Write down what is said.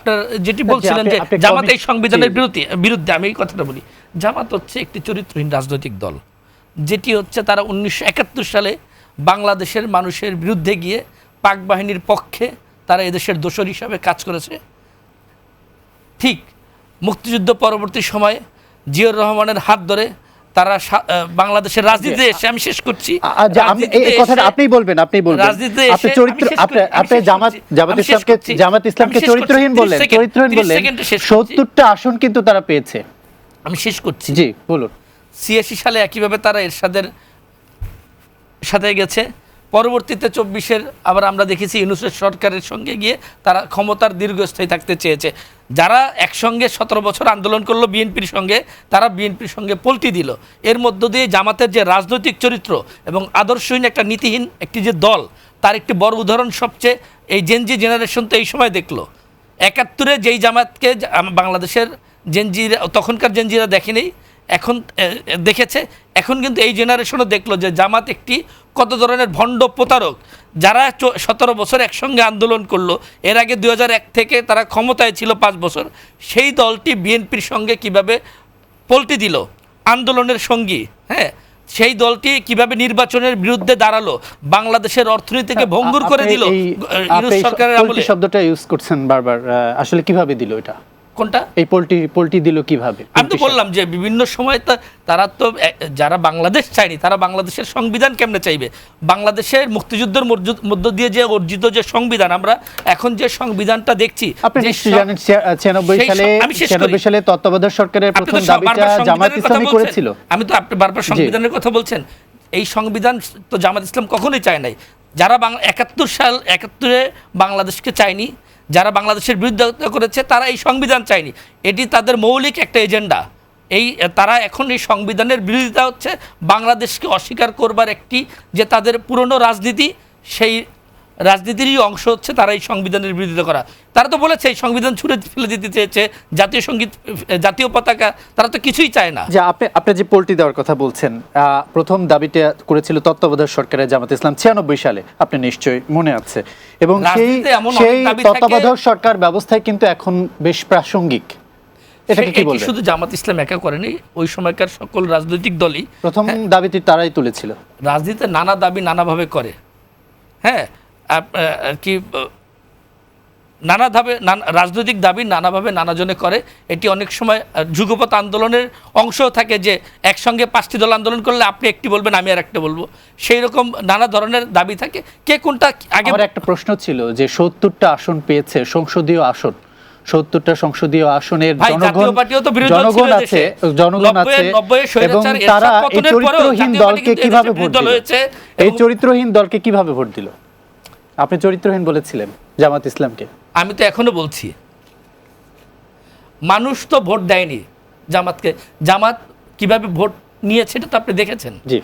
আপনার যেটি বলছিলেন যে জামাত এই সংবিধানের বিরুদ্ধে, আমি এই কথাটা বলি। জামাত হচ্ছে একটি চরিত্রহীন রাজনৈতিক দল, যেটি হচ্ছে তারা 1971 সালে বাংলাদেশের মানুষের বিরুদ্ধে গিয়ে পাক বাহিনীর পক্ষে তারা এদেশের দোসর হিসাবে কাজ করেছে। ঠিক মুক্তিযুদ্ধ পরবর্তী সময়ে জিয়াউর রহমানের হাত ধরে তারা বাংলাদেশের রাজনীতিতে এসে, আমি শেষ করছি, আপনি বলবেন জামাত ইসলামকে চরিত্রহীন বললেন, 70টা আসন কিন্তু তারা পেয়েছে। আমি শেষ করছি, জি বলুন। 86 সালে একইভাবে তারা এরশাদের সাথে গেছে। পরবর্তীতে 24-এর আবার আমরা দেখেছি ইউনূসের সরকারের সঙ্গে গিয়ে তারা ক্ষমতার দীর্ঘস্থায়ী থাকতে চেয়েছে। যারা একসঙ্গে 17 বছর আন্দোলন করলো বিএনপির সঙ্গে, তারা বিএনপির সঙ্গে পল্টি দিল। এর মধ্য দিয়ে জামাতের যে রাজনৈতিক চরিত্র এবং আদর্শহীন একটা নীতিহীন একটি যে দল, তার একটি বড় উদাহরণ সবচেয়ে এই জেনজি জেনারেশন তো এই সময় দেখলো। 71-এ যেই জামাতকে বাংলাদেশের জেনজিরা, তখনকার জেনজিরা দেখেনি, এখন দেখেছে। এখন কিন্তু এই জেনারেশনও দেখলো যে জামাত একটি কত ধরনের ভণ্ড প্রতারক। যারা 17 বছর একসঙ্গে আন্দোলন করলো, এর আগে 2001 থেকে তারা ক্ষমতায় ছিল 5 বছর, সেই দলটি বিএনপির সঙ্গে কিভাবে পল্টি দিল আন্দোলনের সঙ্গী, হ্যাঁ, সেই দলটি কিভাবে নির্বাচনের বিরুদ্ধে দাঁড়ালো, বাংলাদেশের অর্থনীতিকে ভঙ্গুর করে দিল ইউনূস সরকারের আমলে। শব্দটা ইউজ করছেন বারবার, আসলে কিভাবে দিল এটা? কোনটা? এই পল্টি দিল কিভাবে? আমি তো বললাম যে বিভিন্ন সময় তারা তো, যারা বাংলাদেশ চায়নি, তারা বাংলাদেশের সংবিধান কেমনে চাইবে? বাংলাদেশের মুক্তিযুদ্ধের মধ্য দিয়ে যে অর্জিত যে সংবিধান, আমরা এখন যে সংবিধানটা দেখছি, আপনি নিশ্চয়ই জানেন 96 সালে তত্ত্বাবধায়ক সরকারের প্রথম দাবিটা জামাত ইসলামী করেছিল। আমি তো, আপনি বারবার সংবিধানের কথা বলছেন, এই সংবিধান তো জামাত ইসলাম কখনোই চায় নাই। যারা 71-এ বাংলাদেশকে চায়নি, যারা বাংলাদেশের বিরুদ্ধে করেছে, তারা এই সংবিধান চায়নি। এটি তাদের মৌলিক একটা এজেন্ডা। তারা এখন এই সংবিধানের বিরোধিতা হচ্ছে বাংলাদেশকে অস্বীকার করবার একটি যে তাদের পুরনো রাজনীতি, সেই রাজনীতিরই অংশ হচ্ছে তারা এই সংবিধানের বিরোধিতা করা। তারা তো বলেছে এই সংবিধান ছুঁড়ে ফেলে দিতে চেয়েছে, জাতীয় সঙ্গীত, জাতীয় পতাকা, তারা তো কিছুই চায় না। যে আপনি যে পল্টি দেওয়ার কথা বলছেন, প্রথম দাবিটা করেছিল তত্ত্বাবধায়ক সরকারের জামাত ইসলাম 96 সালে, আপনি নিশ্চয়ই মনে আছে, এবং সেই তত্ত্বাবধায়ক সরকার ব্যবস্থায় কিন্তু এখন বেশ প্রাসঙ্গিক। এটাকে কি বলবেন? শুধু জামাত ইসলাম একা করেনি, ওই সময়কার সকল রাজনৈতিক দলই প্রথম দাবিটি তারাই তুলেছিল। রাজনীতিতে নানা দাবি নানাভাবে করে, হ্যাঁ, কি রাজনৈতিক দাবি নানাভাবে নানাজনে করে। এটি অনেক সময় যুগপৎ আন্দোলনের অংশও থাকে, যে একসঙ্গে 5টি দল আন্দোলন করলে আপনি একটি বলবেন, আমি আর একটা বলবো, সেই রকম নানা ধরনের দাবি থাকে। কে কোনটা আগে? আমার একটা প্রশ্ন ছিল যে 70টা আসন পেয়েছে, সংসদীয় আসন, 70টা সংসদীয় আসনের জনগণ আছে, এবং তারা এই চরিত্রহীন দলকে কিভাবে ভোট দিল? এই চরিত্রহীন দলকে কিভাবে ভোট দিল? আপনি চরিত্রহীন বলেছিলেন জামাত ইসলামকে। আমি তো এখনো বলছি, মানুষ তো ভোট দেয়নি জামাতকে। জামাত কিভাবে ভোট নিয়েছে এটা তো আপনি দেখেছেন। জি।